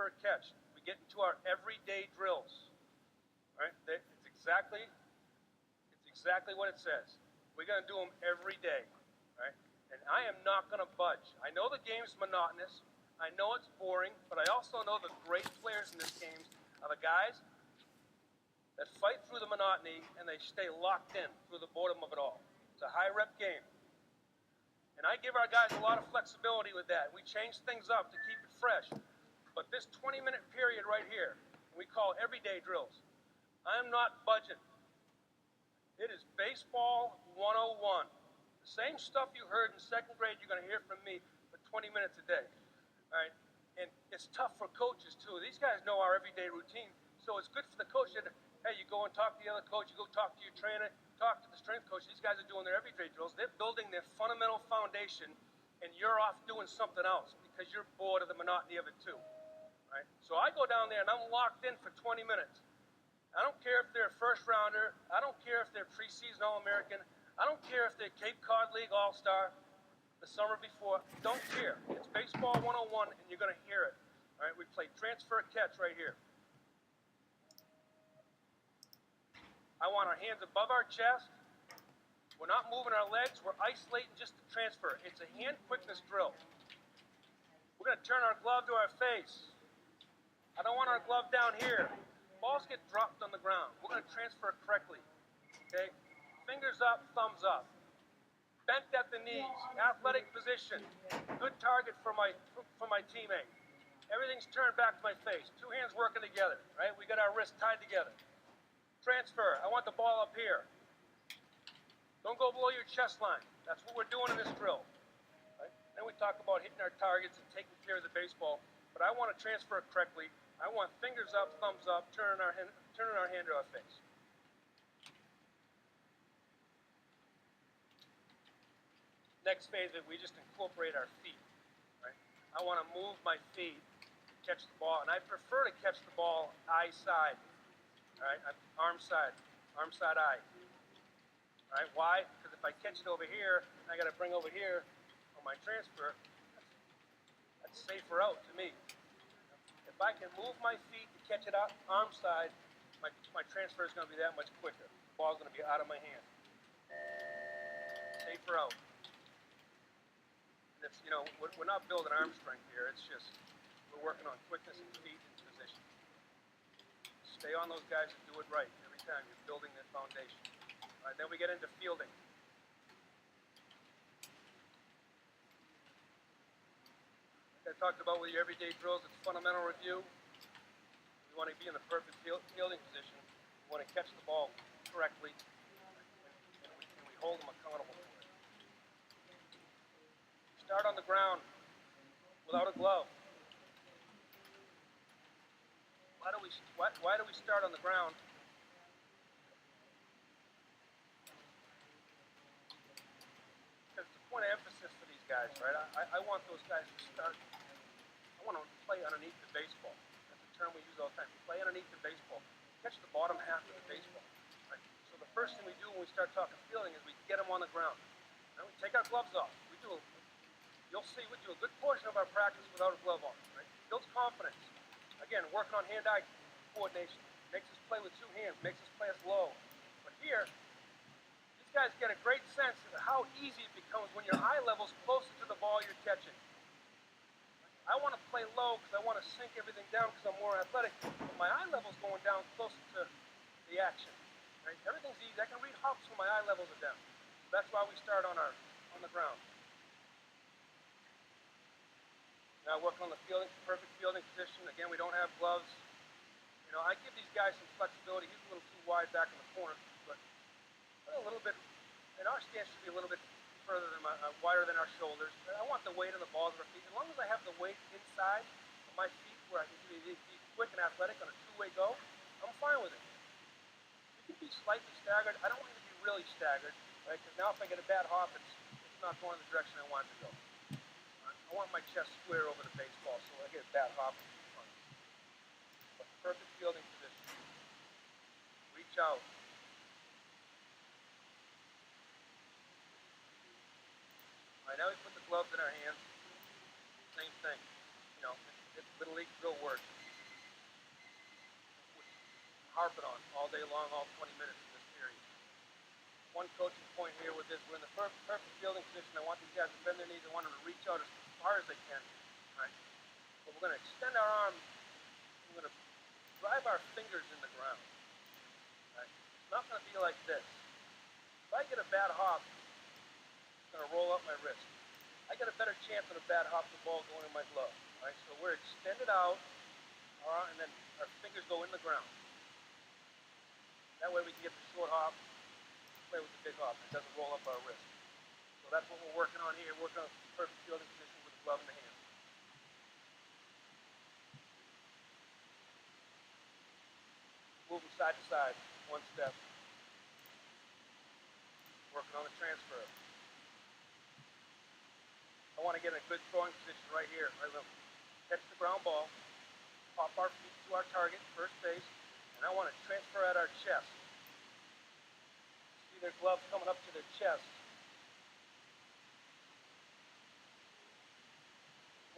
transfer catch. We get into our everyday drills. Right? It's exactly what it says. We're going to do them every day. Right? And I am not going to budge. I know the game's monotonous. I know it's boring, but I also know the great players in this game are the guys that fight through the monotony and they stay locked in through the boredom of it all. It's a high rep game. And I give our guys a lot of flexibility with that. We change things up to keep it fresh. But this 20-minute period right here, we call everyday drills, I'm not budging. It is baseball 101. The same stuff you heard in second grade, you're going to hear from me for 20 minutes a day. All right? And it's tough for coaches, too. These guys know our everyday routine, so it's good for the coach that, hey, you go and talk to the other coach, you go talk to your trainer, talk to the strength coach. These guys are doing their everyday drills. They're building their fundamental foundation, and you're off doing something else because you're bored of the monotony of it, too. Right? So I go down there, and I'm locked in for 20 minutes. I don't care if they're a first rounder. I don't care if they're preseason All-American. I don't care if they're Cape Cod League All-Star the summer before. Don't care. It's baseball 101, and you're going to hear it. All right, we play transfer catch right here. I want our hands above our chest. We're not moving our legs. We're isolating just the transfer. It's a hand quickness drill. We're going to turn our glove to our face. I don't want our glove down here. Balls get dropped on the ground. We're going to transfer it correctly. Okay? Fingers up, thumbs up. Bent at the knees. Athletic position. Good target for my teammate. Everything's turned back to my face. Two hands working together. Right? We got our wrists tied together. Transfer. I want the ball up here. Don't go below your chest line. That's what we're doing in this drill. Right? Then we talk about hitting our targets and taking care of the baseball. But I want to transfer it correctly. I want fingers up, thumbs up, turning our hand to our face. Next phase of it, we just incorporate our feet. Right? I want to move my feet, catch the ball, and I prefer to catch the ball eye side. All right, arm side eye. All right, why? Because if I catch it over here, I got to bring over here on my transfer. That's safer out to me. If I can move my feet to catch it out arm side, my transfer is going to be that much quicker. The ball's going to be out of my hand. Safer out. And it's, you know, we're not building arm strength here. It's just we're working on quickness and feet and position. Stay on those guys and do it right every time. You're building that foundation. All right, then we get into fielding. Like I talked about with your everyday drills, it's fundamental review. We want to be in the perfect fielding position. We want to catch the ball correctly, and we hold them accountable for it. Start on the ground without a glove. Why do we start on the ground? Because it's a point of emphasis for these guys, right? I want those guys to start. I want to play underneath the baseball. That's a term we use all the time. Play underneath the baseball. Catch the bottom half of the baseball. Right? So the first thing we do when we start talking fielding is we get them on the ground. And we take our gloves off. You'll see we do a good portion of our practice without a glove on. Right? Builds confidence. Again, working on hand-eye coordination. Makes us play with two hands. Makes us play us low. But here, these guys get a great sense of how easy it becomes when your eye level's closer to the ball you're catching. I want to play low because I want to sink everything down because I'm more athletic. But my eye level's going down closer to the action. Right? Everything's easy. I can read hops when my eye levels are down. That's why we start on the ground. Now working on the perfect fielding position. Again, we don't have gloves. You know, I give these guys some flexibility. He's a little too wide back in the corner, but a little bit. And our stance should be a little bit further than wider than our shoulders. I want the weight on the balls of our feet. As long as I have the weight inside of my feet, where I can be quick and athletic on a two-way go, I'm fine with it. You can be slightly staggered. I don't want you to be really staggered, right? Because now if I get a bad hop, it's not going the direction I want it to go. I want my chest square over the baseball, so I get a bad hop in front. But perfect fielding position. Reach out. All right, now we put the gloves in our hands. Same thing. You know, it's Little League drill work. harping on all day long, all 20 minutes in this period. One coaching point here with this, we're in the perfect fielding position. I want these guys to bend their knees. I want them to reach out as far as they can. Right? But we're going to extend our arm. We're going to drive our fingers in the ground. Right? It's not going to be like this. If I get a bad hop, it's going to roll up my wrist. I get a better chance of a bad hop the ball going in my glove. Right? So we're extended out, and then our fingers go in the ground. That way we can get the short hop, play with the big hop. It doesn't roll up our wrist. So that's what we're working on here, working on perfect fielding position with the glove in the hand. Moving side to side, one step. Working on the transfer. I want to get in a good throwing position right here. Right, catch the ground ball, pop our feet to our target, first base, and I want to transfer at our chest. See their gloves coming up to their chest.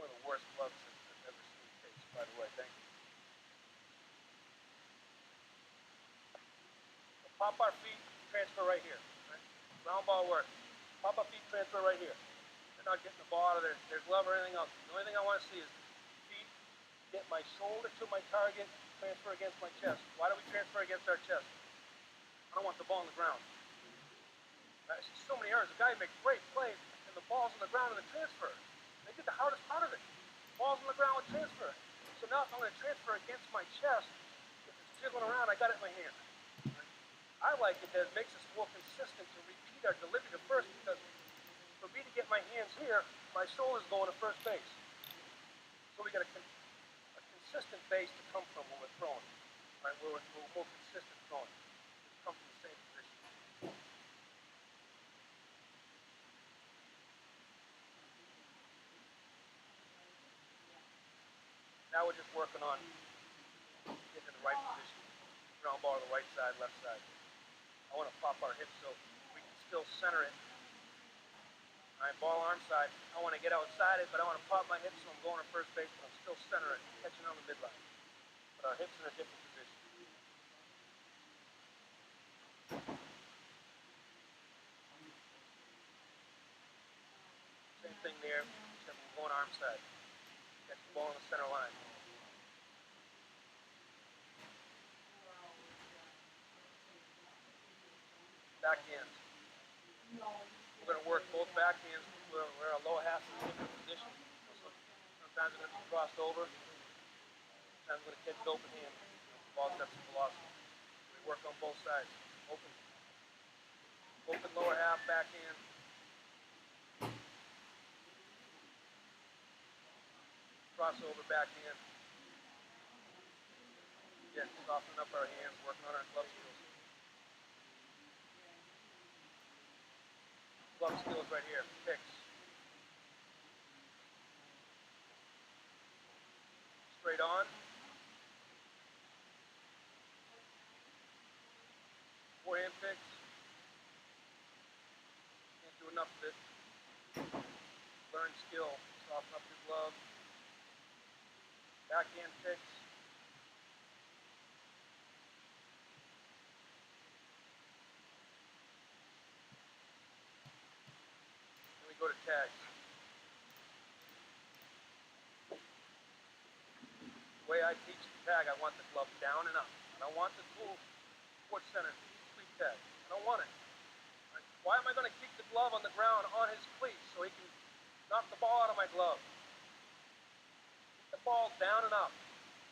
One of the worst gloves I've ever seen taste, by the way. Thank you. So pop our feet, transfer right here. Right? Ground ball work. Pop our feet, transfer right here. They're not getting the ball out of their glove or anything else. The only thing I want to see is feet, get my shoulder to my target, transfer against my chest. Why do we transfer against our chest? I don't want the ball on the ground. I see so many errors. The guy makes great plays, and the ball's on the ground in the transfer. They did the hardest part of it. The ball's on the ground with transfer. So now if I'm going to transfer against my chest, if it's jiggling around, I got it in my hand. I like it that it makes us more consistent to repeat our delivery to first, because for me to get my hands here, my shoulder's going to first base. So we got a consistent base to come from when we're throwing. Right? We're more consistent throwing. We come from the same position. Now we're just working on getting in the right position. Ground ball to the right side, left side. I want to pop our hips so we can still center it. All right, ball arm side. I want to get outside it, but I want to pop my hips so I'm going to first base, but I'm still centering, catching on the midline. But our hips in a different position. Same thing there, except we're going arm side. Catch the ball on the center line. Backhand. We're going to work both backhands. We're a low half in a different position. Sometimes we're going to be crossed over. Sometimes we're going to catch it open hand. The ball's got some velocity. We work on both sides. Open lower half, backhand. Crossover, backhand. Again, softening up our hands, working on our glove skills. Glove skills right here. Picks. Straight on. Forehand picks. Can't do enough of it. Learn skill. Soften up your glove. Backhand picks. Then we go to tags. The way I teach the tag, I want the glove down and up. I don't want the tool towards center, cleat tag. I don't want it. Right? Why am I going to keep the glove on the ground on his cleat so he can knock the ball out of my glove? Keep the ball down and up.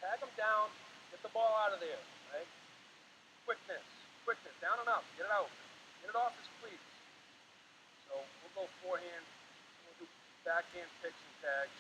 Tag him down, get the ball out of there. Right? Quickness, down and up. Get it out. Get it off his cleats. So we'll go forehand. We'll do backhand picks and tags.